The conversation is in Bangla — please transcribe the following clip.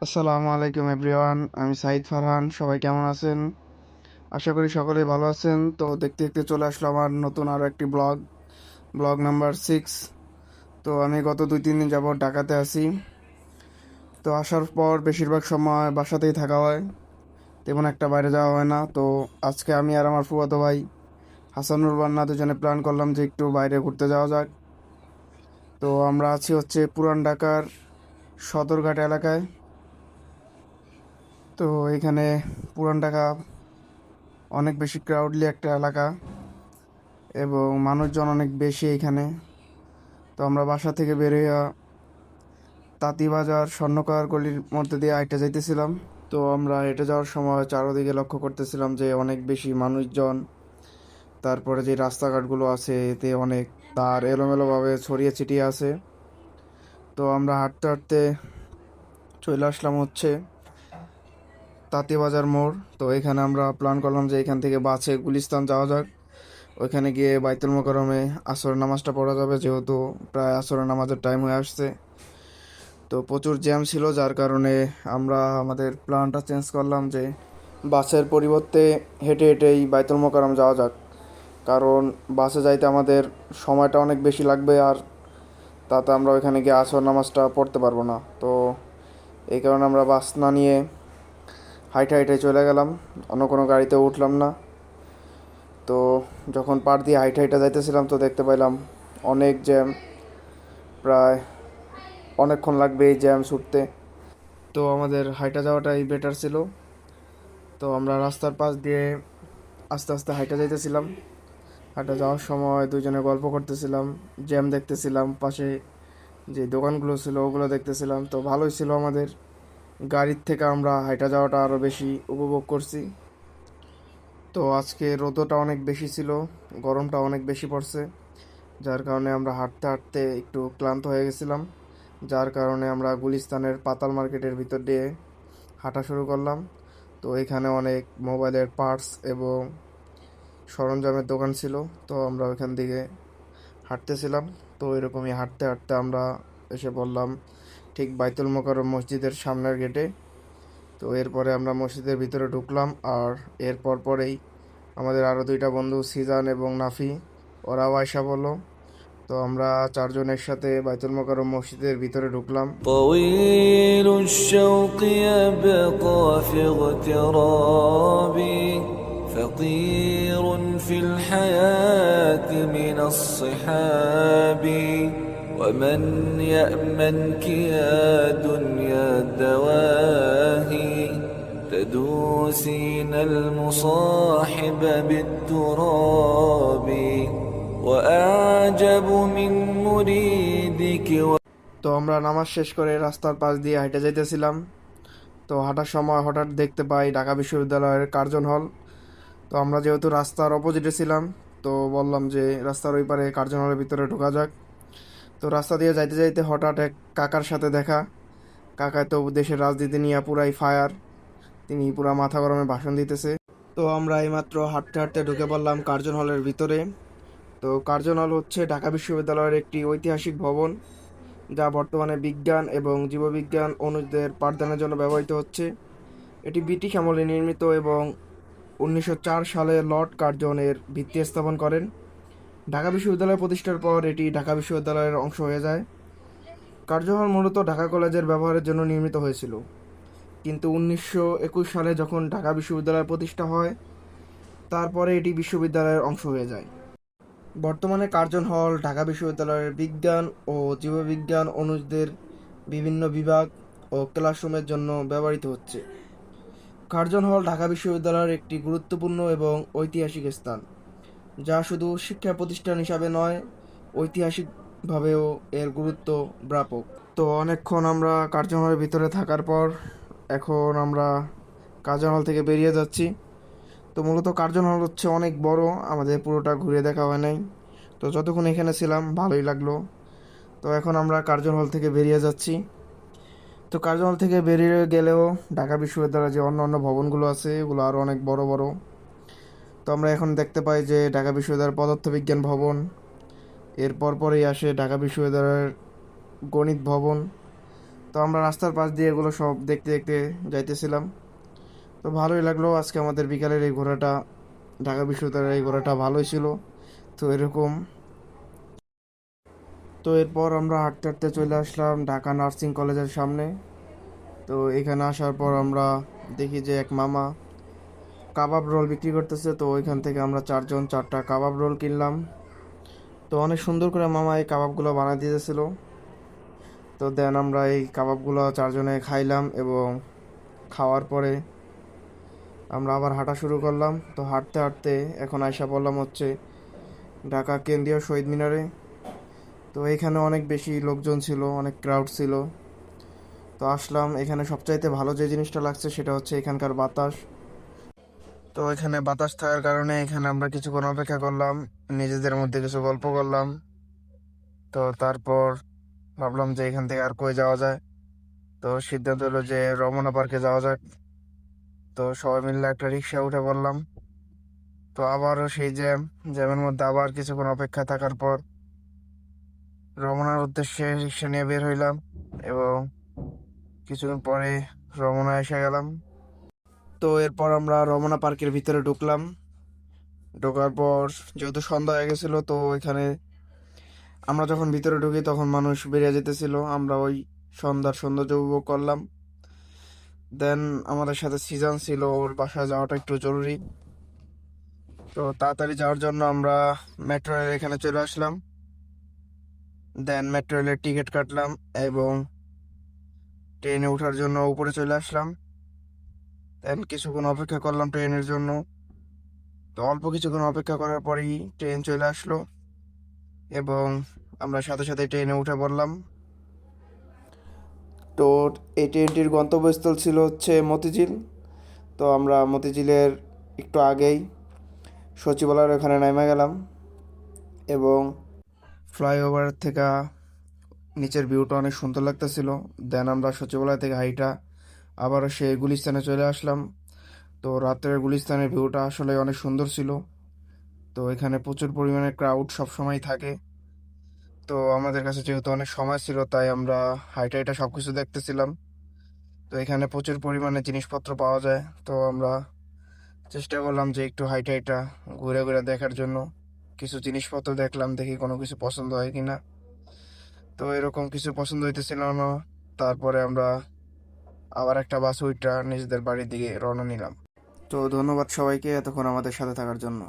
আসসালামু আলাইকুম এভরিওয়ান, আমি সাইদ ফারহান। সবাই কেমন আছেন? আশা করি সকলেই ভালো আছেন। তো দেখতে দেখতে চলে আসলো আমার নতুন আরও একটি ব্লগ নাম্বার 6। তো আমি গত 2-3 দিন যাবৎ ঢাকাতে আছি। তো আসার পর বেশিরভাগ সময় বাসাতেই থাকা হয়, তেমন একটা বাইরে যাওয়া হয় না। তো আজকে আমি আর আমার ফুফাতো ভাই হাসানুর বান্না দুজনে প্ল্যান করলাম যে একটু বাইরে ঘুরতে যাওয়া যাক। তো আমরা আছি হচ্ছে পুরান ঢাকার সদরঘাট এলাকায়। তো এখানে পুরান ঢাকা অনেক বেশি ক্রাউডলি একটা এলাকা এবং মানুষজন অনেক বেশি এখানে। তো আমরা বাসা থেকে বেরিয়ে তাঁতীবাজার স্বর্ণকার গলির মধ্যে দিয়ে হাঁটতে যাইতেছিলাম। তো আমরা হেঁটে যাওয়ার সময় চারদিকে লক্ষ্য করতেছিলাম যে অনেক বেশি মানুষজন, তারপরে যে রাস্তাঘাটগুলো আছে এতে অনেক তার এলোমেলোভাবে ছড়িয়ে ছিটিয়ে আছে। তো আমরা হাঁটতে হাঁটতে চলে আসলাম হচ্ছে তাঁতীবাজার মোড়। তো এখানে আমরা প্ল্যান করলাম যে এখান থেকে বাসে গুলিস্তান যাওয়া যাক। ওইখানে গিয়ে বাইতুল মোকাররমে আসরের নামাজটা পড়া যাবে, যেহেতু প্রায় আসরের নামাজের টাইম হয়ে আসছে। তো প্রচুর জ্যাম ছিল, যার কারণে আমরা আমাদের প্ল্যানটা চেঞ্জ করলাম যে বাসের পরিবর্তে হেঁটে হেঁটেই বাইতুল মোকাররম যাওয়া যাক। কারণ বাসে যাইতে আমাদের সময়টা অনেক বেশি লাগবে, আর তাতে আমরা ওইখানে গিয়ে আসর নামাজটা পড়তে পারবো না। তো এই কারণে আমরা বাস না নিয়ে হাইটে হাইটে চলে গেলাম, অন্য কোনো গাড়িতে উঠলাম না। তো যখন পার দিয়ে হাইটে হাইটে যাইতেছিলাম তো দেখতে পাইলাম অনেক জ্যাম, প্রায় অনেকক্ষণ লাগবে এই জ্যাম ছুটতে। তো আমাদের হাইটা যাওয়াটাই বেটার ছিল। তো আমরা রাস্তার পাশ দিয়ে আস্তে আস্তে হাইটা যাইতেছিলাম। হাইটা যাওয়ার সময় দুজনে গল্প করতেছিলাম, জ্যাম দেখতেছিলাম, পাশে যে দোকানগুলো ছিল ওগুলো দেখতেছিলাম। তো ভালোই ছিল আমাদের। গাড়ির থেকে আমরা হাইটা যাওয়াটা আরও বেশি উপভোগ করছি। তো আজকে রোদটা অনেক বেশি ছিল, গরমটা অনেক বেশি পড়ছে, যার কারণে আমরা হাঁটতে হাঁটতে একটু ক্লান্ত হয়ে গেছিলাম। যার কারণে আমরা গুলিস্তানের পাতাল মার্কেটের ভিতর দিয়ে হাঁটা শুরু করলাম। তো এখানে অনেক মোবাইলের পার্টস এবং সরঞ্জামের দোকান ছিল। তো আমরা ওইখান দিকে হাঁটতেছিলাম। তো এরকমই হাঁটতে হাঁটতে আমরা এসে পড়লাম ঠিক বাইতুল মোকাররম মসজিদের সামনের গেটে। তো এরপরে আমরা মসজিদের ভিতরে ঢুকলাম, আর এরপর পরেই আমাদের আরও দুইটা বন্ধু সিজান এবং নাফি ওরাও আয়সা বললো। তো আমরা চারজন একসাথে বাইতুল মোকাররম মসজিদের ভিতরে ঢুকলাম। طويل الشوق يبقى في اغترابي فقير في الحياة من الصحاب ومن يأمنك يا دنيا الدواهي تدوسين المصاحب بالتراب وأعجب من مريدك. তো আমরা নামাজ শেষ করে রাস্তার পাশ দিয়ে হেঁটে যাইতেছিলাম। তো হাঁটার সময় হঠাৎ দেখতে পাই ঢাকা বিশ্ববিদ্যালয়ের কার্জন হল। তো আমরা যেহেতু রাস্তার অপোজিটে ছিলাম, তো বললাম যে রাস্তার ওই পারে কার্জন হলের ভিতরে ঢোকা যাক। তো রাস্তা দিয়ে যাইতে যাইতে হঠাৎ এক কাকার সাথে দেখা। কাকায় তো দেশের রাজনীতি নিয়ে পুরাই ফায়ার, তিনি পুরা মাথা গরমে ভাষণ দিতেছে। তো আমরা এইমাত্র হাঁটতে হাঁটতে ঢুকে পড়লাম কার্জন হলের ভিতরে। তো কার্জন হল হচ্ছে ঢাকা বিশ্ববিদ্যালয়ের একটি ঐতিহাসিক ভবন, যা বর্তমানে বিজ্ঞান এবং জীববিজ্ঞান অনুষদের পাঠদানের জন্য ব্যবহৃত হচ্ছে। এটি ব্রিটিশ আমলে নির্মিত এবং 1904 সালে লর্ড কার্জন এর ভিত্তি স্থাপন করেন। ঢাকা বিশ্ববিদ্যালয় প্রতিষ্ঠার পর এটি ঢাকা বিশ্ববিদ্যালয়ের অংশ হয়ে যায়। কার্জন হল মূলত ঢাকা কলেজের ব্যবহারের জন্য নির্মিত হয়েছিল, কিন্তু 1921 সালে যখন ঢাকা বিশ্ববিদ্যালয় প্রতিষ্ঠা হয় তারপরে এটি বিশ্ববিদ্যালয়ের অংশ হয়ে যায়। বর্তমানে কার্জন হল ঢাকা বিশ্ববিদ্যালয়ের বিজ্ঞান ও জীববিজ্ঞান অনুষদের বিভিন্ন বিভাগ ও ক্লাসরুমের জন্য ব্যবহৃত হচ্ছে। কার্জন হল ঢাকা বিশ্ববিদ্যালয়ের একটি গুরুত্বপূর্ণ এবং ঐতিহাসিক স্থান, যা শুধু শিক্ষা প্রতিষ্ঠান হিসাবে নয়, ঐতিহাসিকভাবেও এর গুরুত্ব ব্যাপক। তো অনেকক্ষণ আমরা কার্জন হলের ভিতরে থাকার পর এখন আমরা কার্জন হল থেকে বেরিয়ে যাচ্ছি। তো মূলত কার্জন হল হচ্ছে অনেক বড়, আমাদের পুরোটা ঘুরে দেখা হয় নাই। তো যতক্ষণ এখানে ছিলাম ভালোই লাগলো। তো এখন আমরা কার্জন হল থেকে বেরিয়ে যাচ্ছি। তো কার্জন হল থেকে বেরিয়ে গেলেও ঢাকা বিশ্ববিদ্যালয়ের যে অন্য অন্য ভবনগুলো আছে এগুলো আরও অনেক বড় বড়। তো আমরা এখন দেখতে পাই যে ঢাকা বিশ্ববিদ্যালয়ের পদার্থবিজ্ঞান ভবন, এরপর পরেই আসে ঢাকা বিশ্ববিদ্যালয়ের গণিত ভবন, তো আমরা রাস্তার পাশ দিয়ে এগুলো সব দেখতে দেখতে যাইতেছিলাম। তো ভালোই লাগলো আজকে আমাদের বিকালের এই ঘোরাটা, ঢাকা বিশ্ববিদ্যালয়ের এই ঘোরাটা ভালোই ছিল। তো এরকম, তো এরপর আমরা হাঁটতে হাঁটতে চলে আসলাম ঢাকা নার্সিং কলেজের সামনে। তো এখানে আসার পর আমরা দেখি যে এক মামা কাবাব রোল বিক্রি করতেছে। তো ওইখান থেকে আমরা চারজন 4টা কাবাব রোল কিনলাম। তো অনেক সুন্দর করে মামা এই কাবাবগুলো বানিয়ে দিতেছিল। তো দেন আমরা এই কাবাবগুলো চারজনে খাইলাম এবং খাওয়ার পরে আমরা আবার হাঁটা শুরু করলাম। তো হাঁটতে হাঁটতে এখন আইসা পড়লাম হচ্ছে ঢাকা কেন্দ্রীয় শহীদ মিনারে। তো এখানে অনেক বেশি লোকজন ছিল, অনেক ক্রাউড ছিল। তো আসলাম, এখানে সবচাইতে ভালো যে জিনিসটা লাগছে সেটা হচ্ছে এখানকার বাতাস। তো এখানে বাতাস থাকার কারণে এখানে আমরা কিছুক্ষণ অপেক্ষা করলাম, নিজেদের মধ্যে কিছু গল্প করলাম। তো তারপর ভাবলাম যে এখান থেকে আর কই যাওয়া যায়। তো সিদ্ধান্ত হলো যে রমনা পার্কে যাওয়া যাক। তো সবাই মিলে একটা রিক্সা উঠে পড়লাম। তো আবারও সেই জ্যামের মধ্যে আবার কিছুক্ষণ অপেক্ষা থাকার পর রমনার উদ্দেশ্যে রিক্সা নিয়ে বের হইলাম এবং কিছুক্ষণ পরে রমনা এসে গেলাম। তো এরপর আমরা রমনা পার্কের ভিতরে ঢুকলাম। ঢোকার পর যেহেতু সন্ধ্যা হয়ে গেছিল, তো এখানে আমরা যখন ভিতরে ঢুকি তখন মানুষ বেরিয়ে যেতেছিল, আমরা ওই সন্ধ্যার সৌন্দর্য উপভোগ করলাম। দেন আমাদের সাথে সিজন ছিল, ওর বাসায় যাওয়াটা একটু জরুরি। তো তাড়াতাড়ি যাওয়ার জন্য আমরা মেট্রো রেল এখানে চলে আসলাম। দেন মেট্রো রেলের টিকিট কাটলাম এবং ট্রেনে ওঠার জন্য উপরে চলে আসলাম। দেন কিছুক্ষণ অপেক্ষা করলাম ট্রেনের জন্য। তো অল্প কিছুক্ষণ অপেক্ষা করার পরেই ট্রেন চলে আসলো এবং আমরা সাথে সাথে ট্রেনে উঠে পড়লাম। তো এই ট্রেনটির গন্তব্যস্থল ছিল হচ্ছে মতিঝিল। তো আমরা মতিঝিলের একটু আগেই সচিবালয়ের ওখানে নেমে গেলাম এবং ফ্লাইওভার থেকে নিচের ভিউটা অনেক সুন্দর লাগতেছিল। দেন আমরা সচিবালয় থেকে হাইটা আবারও সেই গুলিস্তানে চলে আসলাম। তো রাত্রের গুলিস্তানের ভিউটা আসলে অনেক সুন্দর ছিল। তো এখানে প্রচুর পরিমাণে ক্রাউড সবসময় থাকে। তো আমাদের কাছে যেহেতু অনেক সময় ছিল তাই আমরা হাইটা হাইটা সব কিছু দেখতেছিলাম। তো এখানে প্রচুর পরিমাণে জিনিসপত্র পাওয়া যায়। তো আমরা চেষ্টা করলাম যে একটু হাইটা হাইটা ঘুরে ঘুরে দেখার জন্য। কিছু জিনিসপত্র দেখলাম, দেখি কোনো কিছু পছন্দ হয় কিনা। তো এরকম কিছু পছন্দ হইতেছিল না। তারপরে আমরা আবার একটা বাস উইঠা নিজেদের বাড়ির দিকে রওনা নিলাম। তো ধন্যবাদ সবাইকে এতক্ষণ আমাদের সাথে থাকার জন্য।